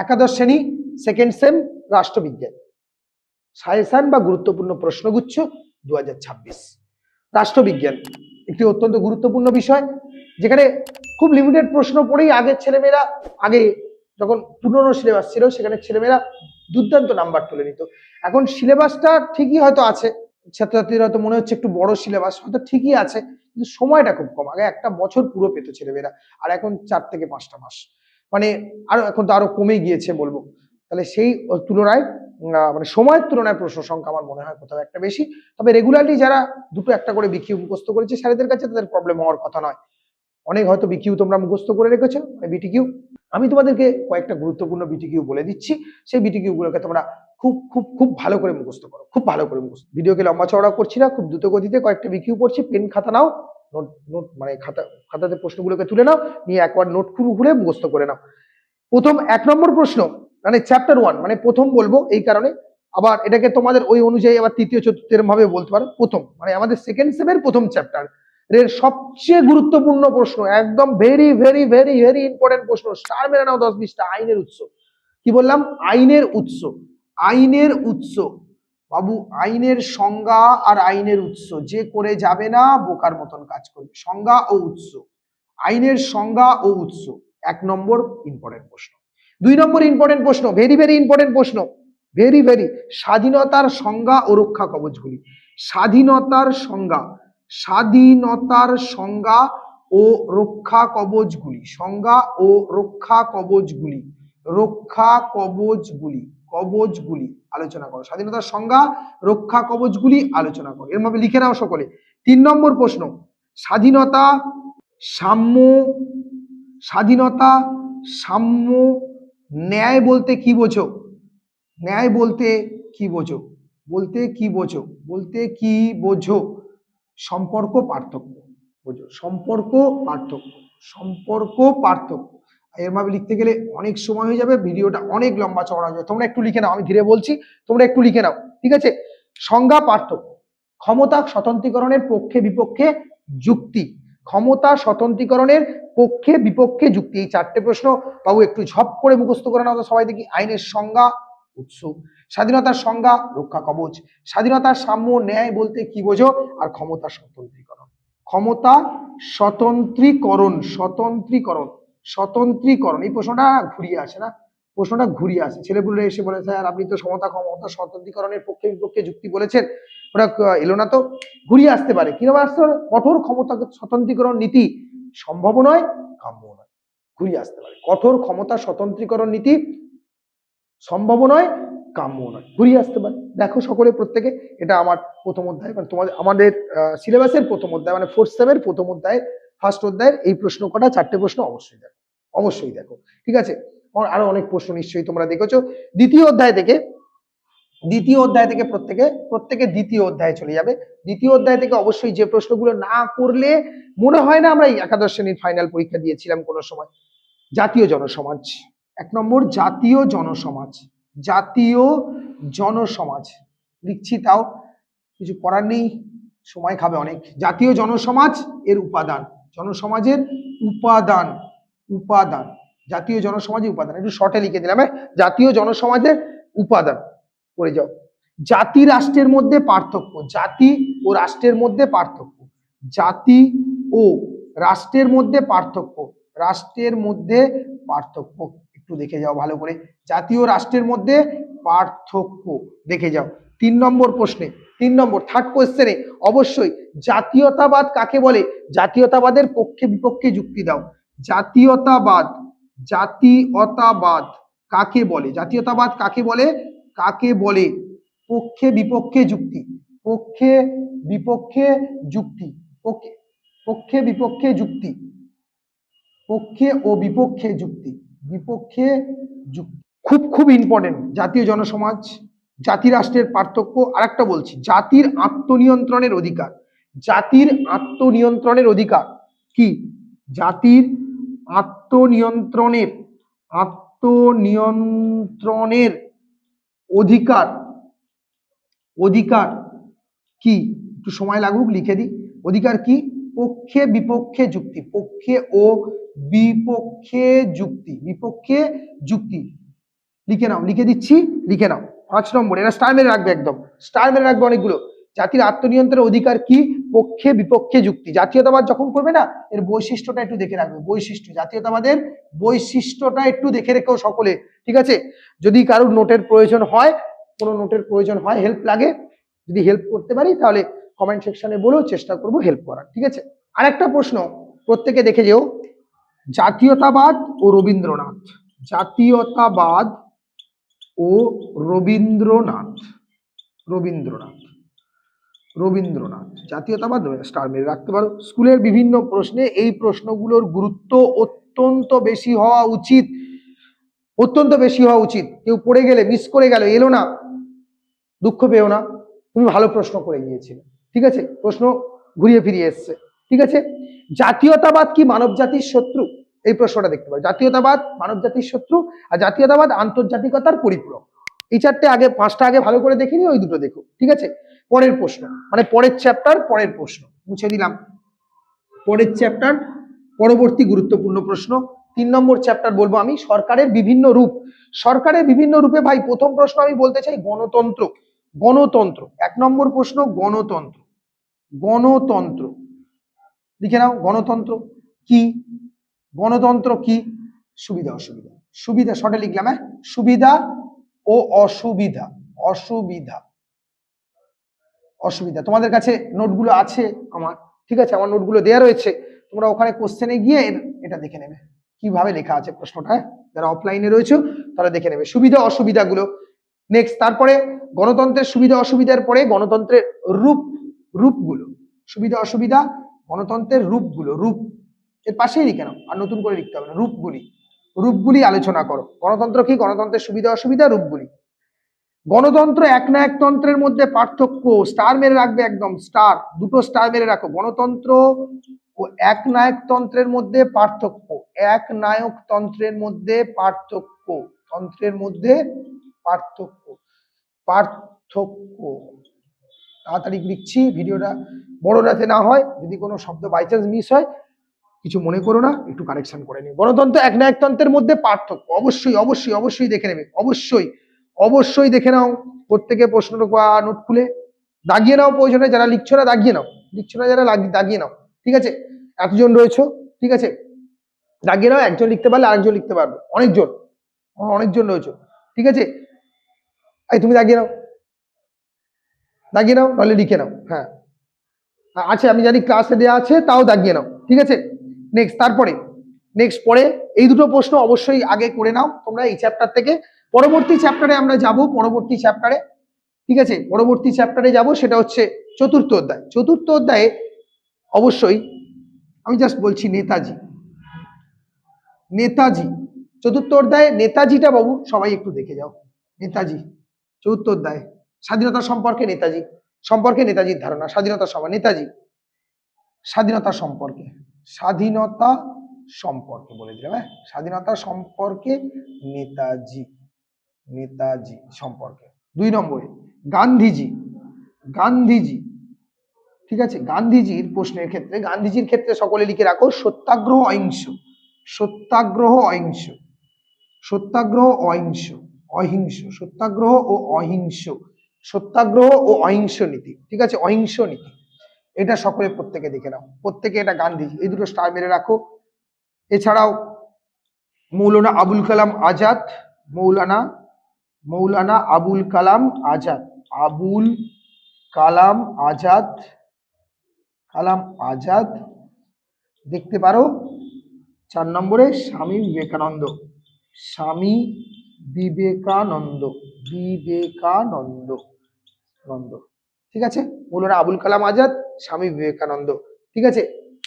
একাদশ শ্রেণী second same রাষ্ট্রবিজ্ঞান সাজেশন বা গুরুত্বপূর্ণ প্রশ্নগুচ্ছ 2026। রাষ্ট্রবিজ্ঞান একটি অত্যন্ত গুরুত্বপূর্ণ বিষয়, যেখানে খুব লিমিটেড প্রশ্ন পড়েই আগের ছেলেমেয়েরা, আগে যখন পুরনো সিলেবাস ছিল সেখানে ছেলেমেয়েরা দুর্দান্ত নাম্বার তুলে নিত। এখন সিলেবাসটা ঠিকই হয়তো আছে, ছাত্রছাত্রীরা হয়তো মনে হচ্ছে একটু বড় সিলেবাস, হয়তো ঠিকই আছে, কিন্তু সময়টা খুব কম। আগে একটা বছর পুরো পেত ছেলেমেয়েরা, আর এখন 4 থেকে 5টা মাস, মানে আরো এখন তো আরো কমে গিয়েছে বলবো। তাহলে সেই তুলনায় মানে সময়ের তুলনায় প্রশ্ন সংখ্যা আমার মনে হয় কোথাও একটা বেশি। তবে রেগুলারলি যারা দুটো একটা করে বিকিউ মুখস্থ করেছে স্যারেদের কাছে তাদের প্রবলেম হওয়ার কথা নয়। অনেক হয়তো বিকিউ তোমরা মুখস্থ করে রেখেছো, বিটিকিউ। আমি তোমাদেরকে কয়েকটা গুরুত্বপূর্ণ বিটিকিউ বলে দিচ্ছি, সেই বিটিকিউ গুলোকে তোমরা খুব খুব খুব ভালো করে মুখস্থ করো, খুব ভালো করে মুখস্থ। ভিডিওকে লম্বা চওড়া করছি না, খুব দ্রুত গতিতে কয়েকটা বিকিউ পড়ছি। পেন খাতা নাও, নোট নোট মানে খাতাতে প্রশ্নগুলোকে তুলে নাও, নিয়ে একবার নোট খুলে মুখস্থ করে নাও। প্রথম 1 নম্বর প্রশ্ন, মানে চ্যাপ্টার 1, মানে প্রথম বলবো এই কারণে, আবার এটাকে তোমাদের ওই অনুযায়ী আবার তৃতীয় চতুর্থ এরকম ভাবে বলতে পারো। প্রথম মানে আমাদের সেকেন্ড সেমের প্রথম চ্যাপ্টার এর সবচেয়ে গুরুত্বপূর্ণ প্রশ্ন, একদম very very very very important প্রশ্ন। স্টার মেরে নাও 10-20টা। আইনের উৎস। কি বললাম? আইনের উৎস। আইনের উৎস বাবু, আইনের সংজ্ঞা আর আইনের উৎস যে করে যাবে না বোকার মতন কাজ করবে। সংজ্ঞা ও উৎস, আইনের সংজ্ঞা ও উৎস 1 নম্বর ইম্পর্টেন্ট প্রশ্ন। 2 নম্বর ইম্পর্টেন্ট প্রশ্ন, ভেরি ভেরি ইম্পর্টেন্ট প্রশ্ন, ভেরি ভেরি, স্বাধীনতার সংজ্ঞা ও রক্ষা কবচগুলি। স্বাধীনতার সংজ্ঞা, স্বাধীনতার সংজ্ঞা ও রক্ষা কবচগুলি, সংজ্ঞা ও রক্ষা কবচগুলি, রক্ষা কবচগুলি, কবচগুলি আলোচনা করো। স্বাধীনতার সংজ্ঞা, রক্ষা কবচগুলি আলোচনা করো। এর মধ্যে লিখে নাও সকলে। 3 নম্বর প্রশ্ন, স্বাধীনতা, সাম্য, স্বাধীনতা, সাম্য, ন্যায় বলতে কি বোঝো? ন্যায় বলতে কি বোঝো? বলতে কি বোঝো? বলতে কি বোঝো? সম্পর্ক, পার্থক্য বোঝো। সম্পর্ক, পার্থক্য, সম্পর্ক, পার্থক্য। এর ভাবে লিখতে গেলে অনেক সময় হয়ে যাবে, ভিডিওটা অনেক লম্বা চওড়া হয়ে যাবে। তোমরা একটু লিখে নাও, আমি ধীরে বলছি, তোমরা একটু লিখে নাও, ঠিক আছে? সংজ্ঞা, পার্থক্য। ক্ষমতা স্বতন্ত্রীকরণের পক্ষে বিপক্ষে যুক্তি। ক্ষমতা স্বতন্ত্রীকরণের পক্ষে বিপক্ষে যুক্তি। এই 4টে প্রশ্ন বাবু একটু ঝপ করে মুখস্থ করে নাও তো সবাই দেখি। আইনের সংজ্ঞা, উৎস, স্বাধীনতার সংজ্ঞা, রক্ষা কবচ, স্বাধীনতার সাম্য, ন্যায় বলতে কি বোঝো, আর ক্ষমতা স্বতন্ত্রীকরণ। ক্ষমতা স্বতন্ত্রীকরণ, স্বতন্ত্রীকরণ, স্বতন্ত্রীকরণ। এই প্রশ্নটা ঘুরিয়ে আসে না, প্রশ্নটা ঘুরিয়ে আসে। ছেলেপুলে এসে বলে স্যার আপনি তো ক্ষমতা স্বতন্ত্রীকরণের পক্ষে বিপক্ষে যুক্তি বলেছেন, ওটা এলো না তো। ঘুরিয়ে আসতে পারে, কিভাবে আসতে পারে? কঠোর ক্ষমতা স্বতন্ত্রীকরণ নীতি সম্ভব নয়, কাম্য নয়। ঘুরিয়ে আসতে পারে, কঠোর ক্ষমতা স্বতন্ত্রীকরণ নীতি সম্ভব নয়, কাম্য নয়। ঘুরিয়ে আসতে পারে। দেখো সকলে প্রত্যেকে, এটা আমার প্রথম অধ্যায়, মানে তোমাদের আমাদের সিলেবাসের প্রথম অধ্যায়, মানে 4th সেমের প্রথম অধ্যায়, ফার্স্ট অধ্যায়ের এই প্রশ্ন কটা 4টে প্রশ্ন অবশ্যই দেখো, অবশ্যই দেখো, ঠিক আছে? আরো অনেক প্রশ্ন নিশ্চয়ই তোমরা দেখেছো। দ্বিতীয় অধ্যায় থেকে প্রত্যেকে দ্বিতীয় অধ্যায়ে চলে যাবে। দ্বিতীয় অধ্যায় থেকে অবশ্যই যে প্রশ্নগুলো না করলে মনে হয় না আমরা একাদশ শ্রেণীর ফাইনাল পরীক্ষা দিয়েছিলাম কোনো সময়। জাতীয় জনসমাজ 1 নম্বর, জাতীয় জনসমাজ, জাতীয় জনসমাজ লিখছি, তাও কিছু করার নেই, সময় খাবে অনেক। জাতীয় জনসমাজ এর উপাদান, জনসমাজের উপাদান, উপাদান, জাতীয় জনসমাজের উপাদান। একটু শর্টে লিখে দিলাম, জাতীয় জনসমাজের উপাদান করে যাও। জাতি রাষ্ট্রের মধ্যে পার্থক্য, জাতি ও রাষ্ট্রের মধ্যে পার্থক্য, জাতি ও রাষ্ট্রের মধ্যে পার্থক্য, রাষ্ট্রের মধ্যে পার্থক্য একটু দেখে যাও ভালো করে। জাতীয় রাষ্ট্রের মধ্যে পার্থক্য দেখে যাও। 3 নম্বর প্রশ্নে, 3 নম্বর থার্ড কোয়েশ্চেনে অবশ্যই জাতীয়তাবাদ কাকে বলে? জাতীয়তাবাদের পক্ষে বিপক্ষে যুক্তি দাও। জাতীয়তাবাদ, জাতীয়তাবাদ কাকে বলে? জাতীয়তাবাদ কাকে বলে? কাকে বলে? পক্ষে বিপক্ষে যুক্তি, পক্ষে বিপক্ষে যুক্তি, পক্ষে বিপক্ষে যুক্তি, পক্ষে ও বিপক্ষে যুক্তি, বিপক্ষে যুক্তি খুব খুব ইম্পর্টেন্ট। জাতীয় জনসমাজ, জাতি রাষ্ট্রের পার্থক্য। আরেকটা বলছি, জাতির আত্মনিয়ন্ত্রণের অধিকার, জাতির আত্মনিয়ন্ত্রণের অধিকার কি? জাতির আত্মনিয়ন্ত্রণের, আত্মনিয়ন্ত্রণের অধিকার, অধিকার কি? একটু সময় লাগুক, লিখে দিই। অধিকার কি? পক্ষে বিপক্ষে যুক্তি, পক্ষে ও বিপক্ষে যুক্তি, বিপক্ষে যুক্তি, লিখে নাও, লিখে দিচ্ছি, লিখে নাও। 5 নম্বর, এরা স্টার মেরে রাখবে, একদম স্টার মেরে রাখবে অনেকগুলো। জাতির আত্মনিয়ন্ত্রণের অধিকার কি? পক্ষে বিপক্ষে যুক্তি। জাতীয়তাবাদ যখন করবে না, এর বৈশিষ্ট্যটা একটু দেখে রাখবে। বৈশিষ্ট্য, জাতীয়তাবাদের বৈশিষ্ট্যটা একটু দেখে রেখো সকলে, ঠিক আছে? যদি কারোর নোটের প্রয়োজন হয়, কোনো নোটের প্রয়োজন হয়, হেল্প লাগে, যদি হেল্প করতে পারি তাহলে কমেন্ট সেকশনে বলো, চেষ্টা করব হেল্প করার, ঠিক আছে? আরেকটা প্রশ্ন প্রত্যেকে দেখে যেও, জাতীয়তাবাদ ও রবীন্দ্রনাথ। জাতীয়তাবাদ ও রবীন্দ্রনাথ। রবীন্দ্রনাথ, রবীন্দ্রনাথ, জাতীয়তাবাদ স্টার মেরে রাখতে পারো। স্কুলের বিভিন্ন প্রশ্নে এই প্রশ্নগুলোর গুরুত্ব অত্যন্ত বেশি হওয়া উচিত, অত্যন্ত বেশি হওয়া উচিত। কেউ পড়ে গেলে, মিস করে গেল, এলো না, দুঃখ পেও না, তুমি ভালো প্রশ্ন করে গিয়েছিলে, ঠিক আছে? প্রশ্ন ঘুরিয়ে ফিরিয়ে এসছে, ঠিক আছে? জাতীয়তাবাদ কি মানব জাতির শত্রু? এই প্রশ্নটা দেখতে পারো। জাতীয়তাবাদ মানব জাতির শত্রু, আর জাতীয়তাবাদ আন্তর্জাতিকতার পরিপূরক। এই চারটে আগে, 5টা আগে ভালো করে দেখিনি, ওই দুটো দেখো, ঠিক আছে? পরের প্রশ্ন, মানে পরের চ্যাপ্টার, পরের প্রশ্ন মুছে দিলাম। পরের চ্যাপ্টার, পরবর্তী গুরুত্বপূর্ণ প্রশ্ন 3 নম্বর চ্যাপ্টার বলবো আমি, সরকারের বিভিন্ন রূপ। সরকারের বিভিন্ন রূপে ভাই প্রথম প্রশ্ন আমি বলতে চাই গণতন্ত্র। গণতন্ত্র 1 নম্বর প্রশ্ন, গণতন্ত্র। গণতন্ত্র লিখে নাও, গণতন্ত্র কি? গণতন্ত্র কি? সুবিধা অসুবিধা, সুবিধা শর্টে লিখলাম, হ্যাঁ, সুবিধা ও অসুবিধা। অসুবিধা, অসুবিধা। তোমাদের কাছে নোটগুলো আছে আমার, ঠিক আছে? আমার নোটগুলো দেওয়া রয়েছে, তোমরা ওখানে কোশ্চেনে গিয়ে এটা দেখে নেবে কিভাবে লেখা আছে প্রশ্নটা। যারা অফলাইনে রয়েছে তারা দেখে নেবে সুবিধা অসুবিধাগুলো। নেক্সট, তারপরে গণতন্ত্রের সুবিধা অসুবিধার পরে গণতন্ত্রের রূপ, রূপগুলো। সুবিধা অসুবিধা, গণতন্ত্রের রূপগুলো, রূপ এর পাশেই লিখে নাও, আর নতুন করে লিখতে হবে না। রূপগুলি, রূপগুলি আলোচনা করো। গণতন্ত্র কি? গণতন্ত্রের সুবিধা অসুবিধা, রূপগুলি। গণতন্ত্র একনায়কতন্ত্রের মধ্যে পার্থক্য, স্টার মেরে রাখবে, একদম স্টার, দুটো স্টার মেরে রাখো। গণতন্ত্র ও একনায়কতন্ত্রের মধ্যে পার্থক্য, একনায়কতন্ত্রের মধ্যে পার্থক্য, তন্ত্রের মধ্যে পার্থক্য, পার্থক্য। তাড়াতাড়ি লিখছি, ভিডিওটা বড় রাতে না হয়, যদি কোনো শব্দ বাই চান্স মিস হয় কিছু মনে করো না, একটু কারেকশন করে নিও। গণতন্ত্র একনায়কতন্ত্রের মধ্যে পার্থক্য অবশ্যই অবশ্যই অবশ্যই দেখে নেবে, অবশ্যই অবশ্যই দেখে নাও। প্রত্যেকে প্রশ্ন নোট খুলে দাগিয়ে নাও, প্রয়োজনে যারা লিখছো না দাগিয়ে নাও, লিখছো না যারা দাগিয়ে নাও, ঠিক আছে? এতজন রয়েছে, ঠিক আছে? দাগিয়ে নাও, একজন লিখতে পারলে আরেকজন লিখতে পারবে, অনেকজন, অনেকজন রয়েছে, ঠিক আছে? এই তুমি দাগিয়ে নাও, দাগিয়ে নাও, নাহলে লিখে নাও। হ্যাঁ আছে, আমি জানি ক্লাসে দেওয়া আছে, তাও দাগিয়ে নাও, ঠিক আছে? নেক্সট, তারপরে নেক্সট পরে এই দুটো প্রশ্ন অবশ্যই আগে করে নাও তোমরা এই চ্যাপ্টার থেকে। পরবর্তী চ্যাপ্টারে আমরা যাব, পরবর্তী চ্যাপ্টারে, ঠিক আছে? পরবর্তী চ্যাপ্টারে যাব, সেটা হচ্ছে 4র্থ অধ্যায়। 4র্থ অধ্যায়ে অবশ্যই আমি জাস্ট বলছি নেতাজি, নেতাজি 4র্থ অধ্যায়ে নেতাজিটা বাবু সবাই একটু দেখে যাও। নেতাজি 4র্থ অধ্যায়, স্বাধীনতা সম্পর্কে, নেতাজি সম্পর্কে, নেতাজির ধারণা, স্বাধীনতা সময়, নেতাজি, স্বাধীনতা সম্পর্কে, স্বাধীনতা সম্পর্কে বলে দিলাম, হ্যাঁ, স্বাধীনতা সম্পর্কে নেতাজি, নেতাজি সম্পর্কে। 2 নম্বরে গান্ধীজি, গান্ধীজি, ঠিক আছে? গান্ধীজির প্রশ্নের ক্ষেত্রে, গান্ধীজির ক্ষেত্রে সকলে লিখে রাখো সত্যাগ্রহ অহিংস, সত্যাগ্রহ অহিংস, সত্যাগ্রহ অহিংস, অহিংস, সত্যাগ্রহ ও অহিংস, সত্যাগ্রহ ও অহিংস নীতি, ঠিক আছে? অহিংস নীতি, এটা সকলে প্রত্যেকে দেখে নাও, প্রত্যেকে এটা গান্ধীজি, এই দুটো স্টার মেরে রাখো। এছাড়াও মৌলানা আবুল কালাম আজাদ, মৌলানা, মৌলানা আবুল কালাম আজাদ, আবুল কালাম আজাদ, কালাম আজাদ দেখতে পারো। 4 নম্বরে স্বামী বিবেকানন্দ, স্বামী বিবেকানন্দ, বিবেকানন্দ, নন্দ, ঠিক আছে? মৌলানা আবুল কালাম আজাদ, স্বামী বিবেকানন্দ, ঠিক আছে?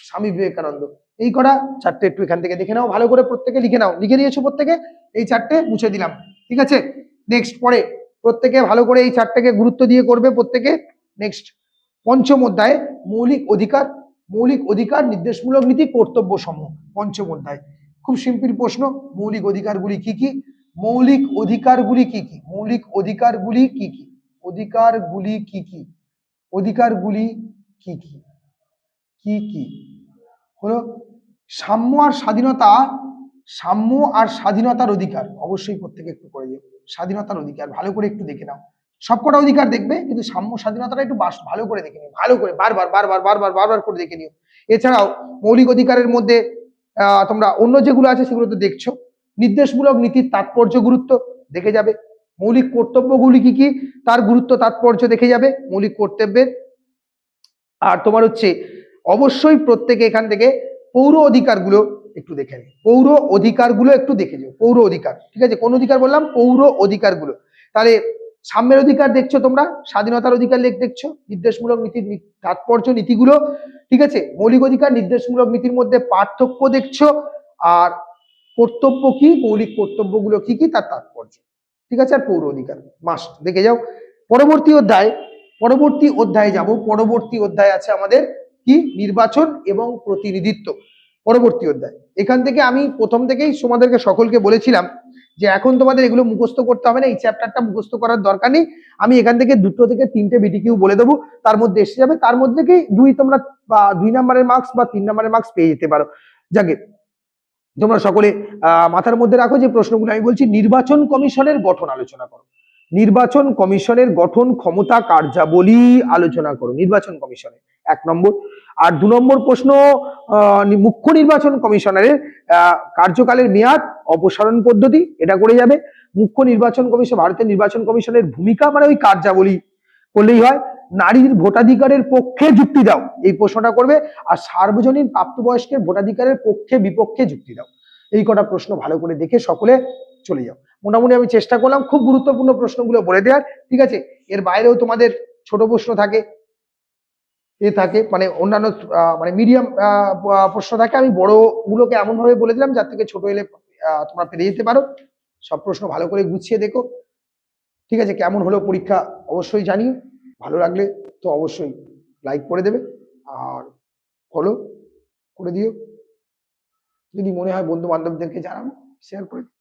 স্বামী বিবেকানন্দ, এই করা 4টে একটু এখান থেকে দেখে নাও, ভালো করে প্রত্যেকে লিখে নাও, লিখে নিয়েছো প্রত্যেকে? এই 4টে মুছে দিলাম, ঠিক আছে? নেক্সট, পরে প্রত্যেকে ভালো করে এই 4টেকে গুরুত্ব দিয়ে করবে প্রত্যেকে। নেক্সট, 5ম অধ্যায় মৌলিক অধিকার, মৌলিক অধিকার, নির্দেশমূলক নীতি, কর্তব্য সমূহ। 5ম অধ্যায়, খুব সিম্পল প্রশ্ন, মৌলিক অধিকারগুলি কি কি? মৌলিক অধিকারগুলি কি কি? মৌলিক অধিকারগুলি কি কি? অধিকারগুলি কি কি? অধিকারগুলি কি কি? কি কি হলো? সাম্য আর স্বাধীনতা, সাম্য আর স্বাধীনতার অধিকার, অবশ্যই প্রত্যেকে একটু করে দিও। স্বাধীনতার অধিকার ভালো করে একটু দেখে নাও। সবকটা অধিকার দেখবে, কিন্তু সাম্য স্বাধীনতাটা একটু ভালো করে দেখে নিও, ভালো করে বারবার করে দেখে নিও। এছাড়াও মৌলিক অধিকারের মধ্যে তোমরা অন্য যেগুলো আছে সেগুলো তো দেখছো। নির্দেশমূলক নীতির তাৎপর্য গুরুত্ব দেখে যাবে। মৌলিক কর্তব্যগুলি কি কি তার গুরুত্ব তাৎপর্য দেখে যাবে মৌলিক কর্তব্যের। আর তোমার হচ্ছে অবশ্যই প্রত্যেকে এখান থেকে পৌর অধিকারগুলো একটু দেখে নিই, পৌর অধিকারগুলো একটু দেখে যাও। পৌর অধিকার, ঠিক আছে, কোন অধিকার বললাম? পৌর অধিকারগুলো। তাহলে সাম্যের অধিকার দেখছো তোমরা, স্বাধীনতার অধিকার দেখছো, নির্দেশমূলক নীতির তাৎপর্য নীতিগুলো, ঠিক আছে, মৌলিক অধিকার নির্দেশমূলক নীতির মধ্যে পার্থক্য দেখছো, আর কর্তব্য কি, মৌলিক কর্তব্যগুলো কি কি তার তাৎপর্য, ঠিক আছে, আর পৌর অধিকার মাস্ট দেখে যাও। পরবর্তী অধ্যায়ে যাব। পরবর্তী অধ্যায় আছে আমাদের কি, নির্বাচন এবং প্রতিনিধিত্ব। পরবর্তী অধ্যায়, এখান থেকে আমি প্রথম থেকেই তোমাদেরকে সকলকে বলেছিলাম যে এখন তোমাদের এগুলো মুখস্থ করতে হবে না, এই চ্যাপ্টারটা মুখস্থ করার দরকার নেই। আমি এখান থেকে 2 থেকে 3টে বিটিকিউ বলে দেবো, তার মধ্যে এসে যাবে, তার মধ্যে থেকেই তোমরা 2 নম্বরের মার্কস বা 3 নম্বরের মার্কস পেয়ে যেতে পারো। যাকে তোমরা সকলে মাথার মধ্যে রাখো যে প্রশ্নগুলো আমি বলছি। নির্বাচন কমিশনের গঠন আলোচনা করো, নির্বাচন কমিশনের গঠন, ক্ষমতা, কার্যাবলী আলোচনা করো নির্বাচন কমিশনের, 1 নম্বর। আর 2 নম্বর প্রশ্ন, মুখ্য নির্বাচন কমিশনারের কার্যকালের মেয়াদ, অপসারণ পদ্ধতি, এটা করে যাবে। মুখ্য নির্বাচন কমিশন, ভারতের নির্বাচন কমিশনের ভূমিকা মানে ওই কার্যাবলী করলেই হয়। নারীর ভোটাধিকারের পক্ষে যুক্তি দাও, এই প্রশ্নটা করবে। আর সার্বজনীন প্রাপ্তবয়স্কের ভোটাধিকারের পক্ষে বিপক্ষে যুক্তি দাও। এই কটা প্রশ্ন ভালো করে দেখে সকলে চলে যাও। মোটামুটি আমি চেষ্টা করলাম খুব গুরুত্বপূর্ণ প্রশ্নগুলো বলে দেওয়ার, ঠিক আছে। এর বাইরেও তোমাদের ছোট প্রশ্ন থাকে, থাকে মানে অন্যান্য মানে মিডিয়াম প্রশ্ন থাকে। আমি বড় গুলোকে এমন ভাবে বলে দিলাম যার থেকে ছোট এলে তোমরা পেরে যেতে পারো। সব প্রশ্ন ভালো করে গুছিয়ে দেখো, ঠিক আছে। কেমন হলো পরীক্ষা অবশ্যই জানিও, ভালো লাগলে তো অবশ্যই লাইক করে দেবে, আর ফলো করে দিও। যদি মনে হয় বন্ধু বান্ধবদেরকে জানাবো, শেয়ার করে দিও।